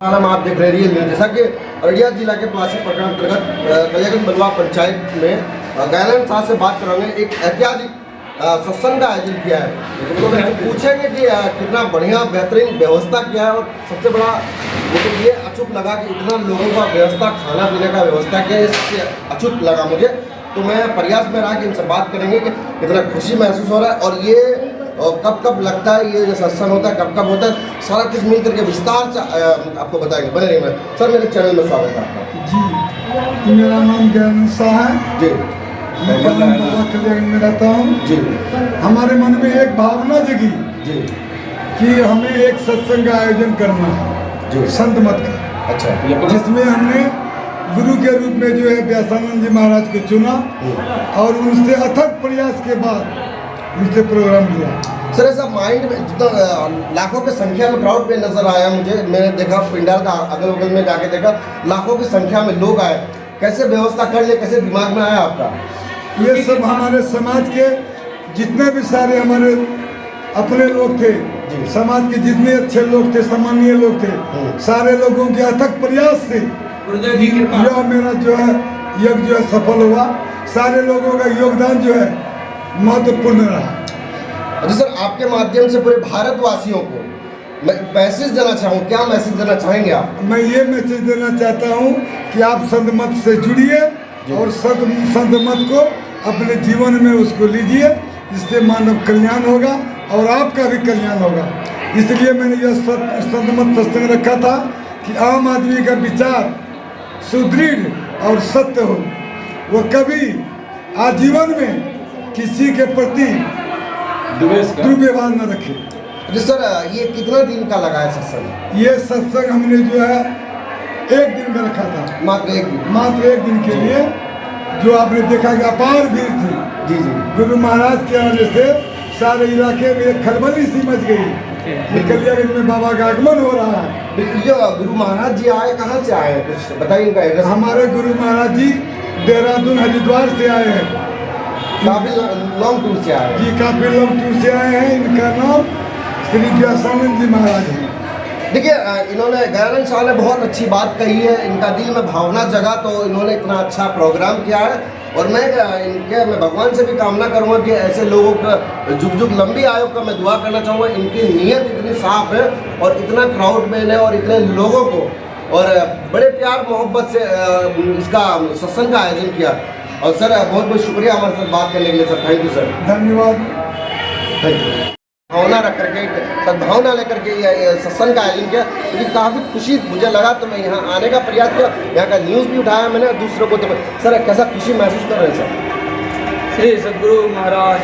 हम आप देख रहे हैं जैसा कि अररिया जिला के पलासी प्रखंड अंतर्गत कलियागंज बलुआ पंचायत में गैलन साहब से बात करांगे। एक ऐतिहासिक सत्संग का आयोजन किया है, तो पूछेंगे कि कितना बढ़िया बेहतरीन व्यवस्था किया है। और सबसे बड़ा मुझे ये अचूक लगा कि इतना लोगों का व्यवस्था, खाना पीने का व्यवस्था किया, इससे अचूक लगा मुझे। तो मैं प्रयास में रहा कि इनसे बात करेंगे कि कितना खुशी महसूस हो रहा है और ये कब कब लगता है, ये जो सत्संग होता है कब कब होता है, सारा कुछ मिल करके विस्तार से आपको बताएंगे। बने रहिए। सर मेरे चैनल में स्वागत है आपका। जी, मेरा नाम ज्ञान शाह है जी, मैं कलियागंज में रहता हूँ। जी, हमारे मन में एक भावना जगी जी, कि हमें एक सत्संग का आयोजन करना है, जी, संत मत का, अच्छा, जिसमें हमने गुरु के रूप में जो है व्यासानंद जी महाराज को चुना और उनसे अथक प्रयास के बाद उनसे प्रोग्राम लिया। सर ऐसा माइंड में जितना लाखों की संख्या में क्राउड पे नजर आया मुझे, मैंने देखा पिंडाल का अगल बगल में जाके देखा, लाखों की संख्या में लोग आए। कैसे व्यवस्था कर ले, कैसे दिमाग में आया आपका? ये सब हमारे समाज के जितने भी सारे हमारे अपने लोग थे, समाज के जितने अच्छे लोग थे, सम्मानीय लोग थे, सारे लोगों के अथक प्रयास से यह मेरा जो है यज्ञ जो है सफल हुआ। सारे लोगों का योगदान जो है महत्वपूर्ण रहा। अच्छा सर, आपके माध्यम से पूरे भारतवासियों को मैं मैसेज देना चाहूँ, क्या मैसेज देना चाहेंगे आप? मैं ये मैसेज देना चाहता हूँ कि आप संत मत से जुड़िए और संत मत को अपने जीवन में उसको लीजिए, जिससे मानव कल्याण होगा और आपका भी कल्याण होगा। इसलिए मैंने यह संत मत सत्संग रखा था कि आम आदमी का विचार सुदृढ़ और सत्य हो, वो कभी आजीवन में किसी के प्रति दुर्व्यवहार न रखे। जी सर, ये कितना दिन का लगा है सत्संग? ये सत्संग हमने जो है एक दिन में रखा था, मात्र एक दिन। मात्र एक दिन के लिए, जो आपने देखा कि अपार भीड़ थी। जी जी, गुरु महाराज के आने से सारे इलाके में एक खलबली सी मच गई। कलियागंज में बाबा का आगमन हो रहा है। ये गुरु महाराज जी आए, कहाँ से आए हैं कुछ बताइए इनका एड्रेस? हमारे गुरु महाराज जी देहरादून हरिद्वार से आए हैं, काफी लॉन्ग टूर से आए हैं। जी काफी लॉन्ग टूर से आए हैं। इनका नाम श्री व्यासानंद जी महाराज है। देखिए, इन्होंने गैलन शाह ने बहुत अच्छी बात कही है, इनका दिल में भावना जगा तो इन्होंने इतना अच्छा प्रोग्राम किया है। और मैं भगवान से भी कामना करूंगा कि ऐसे लोगों का जुग जुग लंबी आयु का मैं दुआ करना चाहूँगा। इनकी नीयत इतनी साफ है और इतना क्राउड में है और इतने लोगों को और बड़े प्यार मोहब्बत से इसका सत्संग का आयोजन किया। और सर बहुत बहुत शुक्रिया हमारे साथ बात करने के लिए सर। थैंक यू सर, धन्यवाद। Thank you. भावना रख करके, सद्भावना लेकर के ये सत्संग का आयोजन किया, क्योंकि काफ़ी खुशी मुझे लगा तो मैं यहाँ आने का प्रयास किया। यहाँ का न्यूज़ भी उठाया मैंने दूसरों को। तो सर कैसा खुशी महसूस कर रहे हैं सर? श्री सद्गुरु महाराज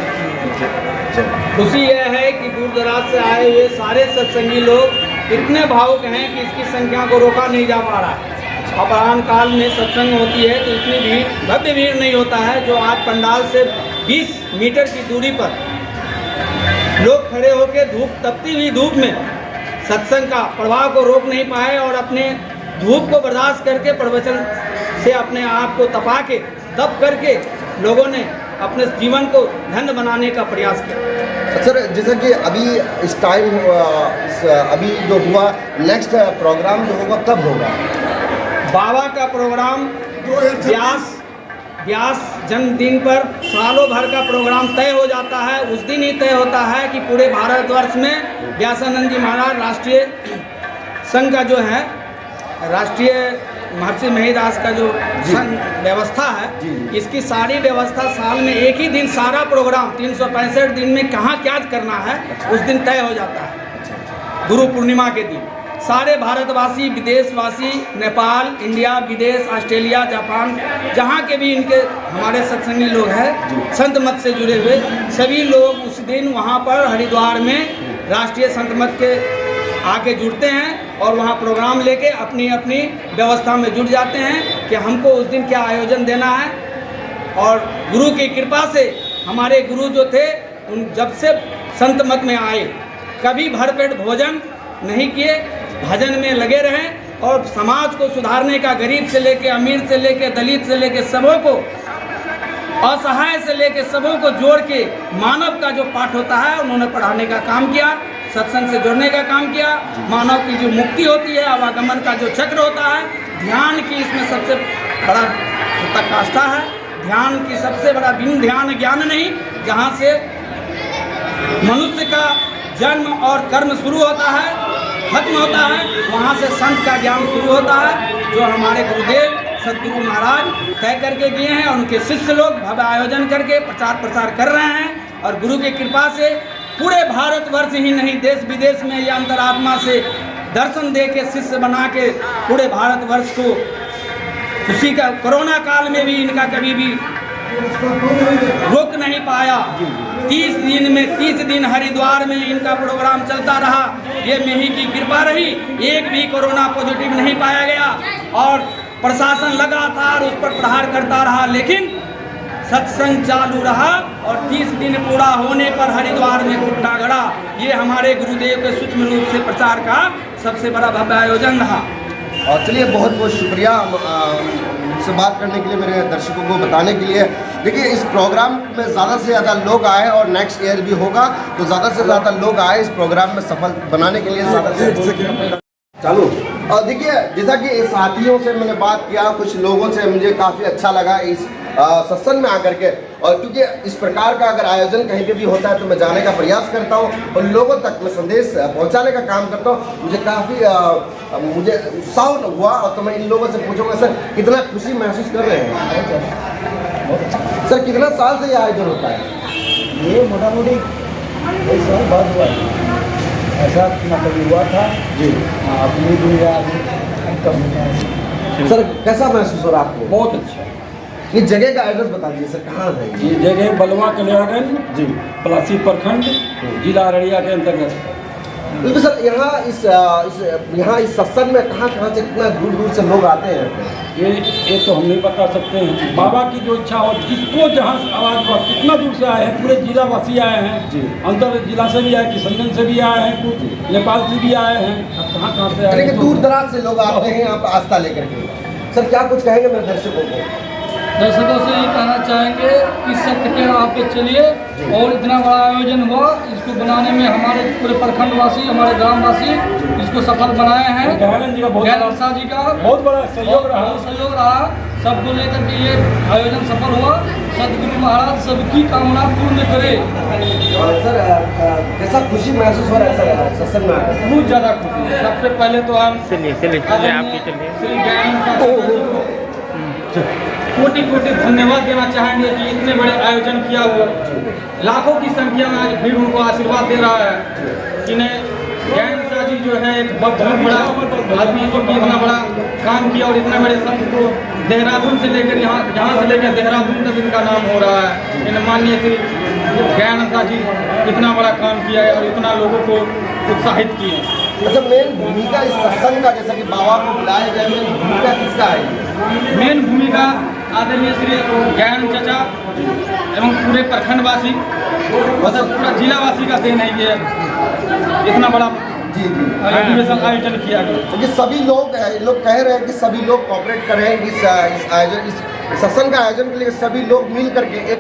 की खुशी यह है कि दूर दराज से आए हुए सारे सत्संगी लोग इतने भावुक हैं कि इसकी संख्या को रोका नहीं जा पा रहा है। अपराह्न काल में सत्संग होती है तो इतनी भीड़, भव्य भीड़ नहीं होता है, जो आज पंडाल से 20 मीटर की दूरी पर लोग खड़े होकर धूप, तपती हुई धूप में सत्संग का प्रभाव को रोक नहीं पाए और अपने धूप को बर्दाश्त करके प्रवचन से अपने आप को तपा के, तप करके लोगों ने अपने जीवन को धन्य बनाने का प्रयास किया। सर जैसा कि अभी इस टाइम अभी जो हुआ, नेक्स्ट प्रोग्राम जो होगा कब होगा? बाबा का प्रोग्राम व्यास जन्मदिन पर सालों भर का प्रोग्राम तय हो जाता है। उस दिन ही तय होता है कि पूरे भारतवर्ष में व्यासानंद जी महाराज राष्ट्रीय संघ का जो है, राष्ट्रीय महर्षि महिदास का जो संघ व्यवस्था है, इसकी सारी व्यवस्था साल में एक ही दिन सारा प्रोग्राम 365 दिन में कहाँ क्या करना है उस दिन तय हो जाता है। गुरु पूर्णिमा के दिन सारे भारतवासी, विदेशवासी, नेपाल, इंडिया, विदेश, ऑस्ट्रेलिया, जापान, जहाँ के भी इनके हमारे सत्संगी लोग हैं, संत मत से जुड़े हुए सभी लोग उस दिन वहाँ पर हरिद्वार में राष्ट्रीय संत मत के आके जुड़ते हैं और वहाँ प्रोग्राम लेके अपनी अपनी व्यवस्था में जुट जाते हैं कि हमको उस दिन क्या आयोजन देना है। और गुरु की कृपा से हमारे गुरु जो थे, उन जब से संत मत में आए कभी भरपेट भोजन नहीं किए, भजन में लगे रहें और समाज को सुधारने का, गरीब से लेके अमीर से लेके दलित से लेके सबों को, असहाय से लेके सबों को जोड़ के मानव का जो पाठ होता है उन्होंने पढ़ाने का काम किया। सत्संग से जुड़ने का काम किया। मानव की जो मुक्ति होती है, आवागमन का जो चक्र होता है, ध्यान की इसमें सबसे बड़ा पराकाष्ठा है। ध्यान की सबसे बड़ा बिन ध्यान ज्ञान नहीं, जहाँ से मनुष्य का जन्म और कर्म शुरू होता है, खत्म होता है, वहाँ से संत का ज्ञान शुरू होता है, जो हमारे गुरुदेव सदगुरु महाराज तय करके गए हैं और उनके शिष्य लोग भव्य आयोजन करके प्रचार प्रसार कर रहे हैं। और गुरु की कृपा से पूरे भारतवर्ष ही नहीं, देश विदेश में ये अंतरात्मा से दर्शन दे के शिष्य बना के पूरे भारतवर्ष को खुशी का, कोरोना काल में भी इनका कभी भी रोक नहीं पाया। 30 दिन हरिद्वार में इनका प्रोग्राम चलता रहा। ये मेही की कृपा रही, एक भी कोरोना पॉजिटिव नहीं पाया गया और प्रशासन लगातार उस पर प्रहार करता रहा, लेकिन सत्संग चालू रहा और 30 दिन पूरा होने पर हरिद्वार में खुट्टा गड़ा। ये हमारे गुरुदेव के सूक्ष्म रूप से प्रचार का सबसे बड़ा भव्य आयोजन रहा। और चलिए, बहुत बहुत शुक्रिया से बात करने के लिए, मेरे दर्शकों को बताने के लिए। देखिए, इस प्रोग्राम में ज़्यादा से ज़्यादा लोग आए और नेक्स्ट ईयर भी होगा, तो ज़्यादा से ज़्यादा लोग आए इस प्रोग्राम में सफल बनाने के लिए। ज़्यादा से चालू। और देखिए, जैसा कि साथियों से मैंने बात किया, कुछ लोगों से मुझे काफ़ी अच्छा लगा इस सत्संग में आकर के, और क्योंकि इस प्रकार का अगर आयोजन कहीं पे भी होता है तो मैं जाने का प्रयास करता हूँ और लोगों तक मैं संदेश पहुँचाने का काम करता हूँ। मुझे काफ़ी मुझे उत्साह हुआ, और तो मैं इन लोगों से पूछूंगा, सर कितना खुशी महसूस कर रहे हैं? सर, कितना साल से ये आयोजन होता है? ये मोटा मोटी 1 साल बाद हुआ है। ऐसा मतलब हुआ था जी। अपनी दुनिया कम। सर, कैसा महसूस हो रहा है आपको? बहुत अच्छा। ये जगह का एड्रेस बता दीजिए सर, कहाँ है ये? ये जगह बलवा कल्याणगंज जी, पलासी प्रखंड, जिला अररिया के अंतर्गत। बिल्कुल सर। यहाँ इस सत्संग में कहाँ से कितना दूर दूर से लोग आते हैं? ये तो हम नहीं बता सकते हैं। बाबा की जो इच्छा हो, जिसको जहाँ आवाज़ हुआ, कितना दूर से आए हैं, पूरे जिला वासी आए हैं जी। अंतर जिला से भी आए, किशनगंज से भी आए हैं, कुछ नेपाल से भी आए हैं। अब कहाँ से आए हैं? दूर दराज से लोग आते हैं यहाँ पर आस्था लेकर के। सर, क्या कुछ कहेंगे मेरे दर्शकों को? दर्शकों से ये कहना चाहेंगे कि सत्य के राह पे चलिए, और इतना बड़ा आयोजन हुआ, इसको बनाने में हमारे पूरे प्रखंडवासी, हमारे ग्रामवासी इसको सफल बनाए हैं। दयानंद जी का दयानंद शाह जी का बहुत बड़ा सहयोग रहा। बहुत सहयोग रहा। सबको लेकर के ये आयोजन सफल हुआ। सदगुरु महाराज सबकी कामना पूर्ण करे। और सर, कैसा खुशी महसूस हो रहा है सर सत्संग में आकर? बहुत ज़्यादा खुशी है। सबसे पहले तो हम चलिए आप भी चलिए। श्री दयानंद कोटि कोटि धन्यवाद देना चाहेंगे कि इतने बड़े आयोजन किया हुआ, लाखों की संख्या में आज भीड़ उनको आशीर्वाद दे रहा है। इन्हें ज्ञान शाह जी जो है एक बहुत बड़ा आदमी, जो कि इतना बड़ा काम किया और इतने बड़े संत को देहरादून से लेकर यहाँ से लेकर देहरादून तक इनका नाम हो रहा है। इन माननीय श्री ज्ञान शाह जी इतना बड़ा काम किया है और इतना लोगों को उत्साहित किए। अच्छा, मेन भूमिका इस सत्संग का, जैसा कि बाबा को बुलाया गया, मेन भूमिका किसका है? मेन भूमिका आदरणीय श्री ज्ञान चाचा एवं पूरे प्रखंडवासी, मतलब पूरा जिलावासी का देन है ये इतना बड़ा जी जी अधिवेशन आयोजन किया गया। क्योंकि सभी लोग कह रहे हैं कि सभी लोग कोऑपरेट करें इस आयोजन, इस सत्संग का आयोजन के लिए। सभी लोग मिल करके एक